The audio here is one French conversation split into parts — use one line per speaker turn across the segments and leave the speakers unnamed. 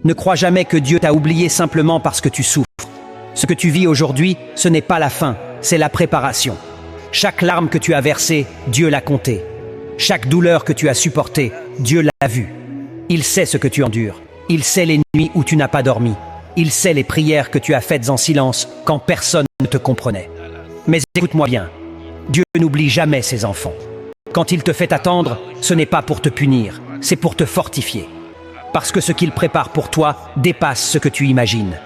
Ne crois jamais que Dieu t'a oublié simplement parce que tu souffres. Ce que tu vis aujourd'hui, ce n'est pas la fin, c'est la préparation. Chaque larme que tu as versée, Dieu l'a comptée. Chaque douleur que tu as supportée, Dieu l'a vue. Il sait ce que tu endures. Il sait les nuits où tu n'as pas dormi. Il sait les prières que tu as faites en silence quand personne ne te comprenait. Mais écoute-moi bien, Dieu n'oublie jamais ses enfants. Quand il te fait attendre, ce n'est pas pour te punir, c'est pour te fortifier. Parce que ce qu'il prépare pour toi dépasse ce que tu imagines.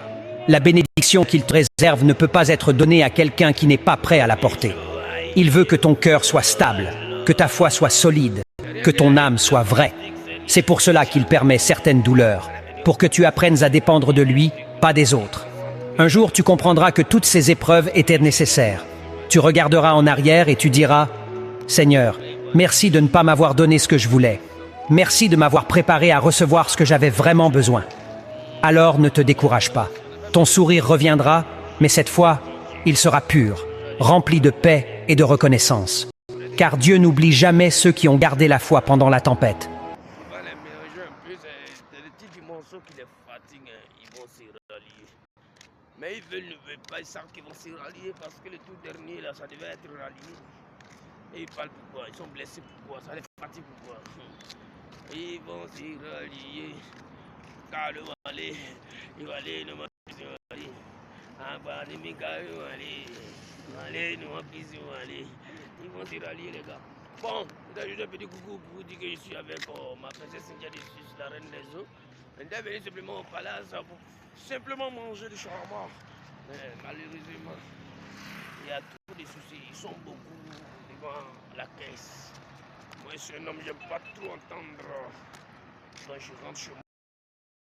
La bénédiction qu'il te réserve ne peut pas être donnée à quelqu'un qui n'est pas prêt à la porter. Il veut que ton cœur soit stable, que ta foi soit solide, que ton âme soit vraie. C'est pour cela qu'il permet certaines douleurs, pour que tu apprennes à dépendre de lui, pas des autres. Un jour, tu comprendras que toutes ces épreuves étaient nécessaires. Tu regarderas en arrière et tu diras « Seigneur, merci de ne pas m'avoir donné ce que je voulais. Merci de m'avoir préparé à recevoir ce que j'avais vraiment besoin. » Alors ne te décourage pas. Ton sourire reviendra, mais cette fois, il sera pur, rempli de paix et de reconnaissance. Car Dieu n'oublie jamais ceux qui ont gardé la foi pendant la tempête.
On va les mélanger un peu, c'est des petits morceaux qui les fatiguent, ils vont s'y rallier. Mais ils ne veulent pas, ils savent qu'ils vont s'y rallier parce que le tout dernier, là, ça devait être rallié. Et ils parlent pourquoi, ils sont blessés pourquoi, ça les fatigue pourquoi. Ils vont s'y rallier. Car le aller, il va aller, le matin, aller. En bas de mes gars, ils vont aller. Allez, nous en plus, ils vont aller. Ils vont s'y rallier, les gars. Bon, je vais juste un petit coucou pour vous dire que je suis avec ma princesse Cynthia de Suisse, la reine des eaux. Elle est venue simplement au palace pour simplement manger du shawarma. Mais malheureusement, il y a trop de soucis. Ils sont beaucoup devant la caisse. Moi, je suis un homme, j'aime pas trop entendre. Donc, je rentre chez moi.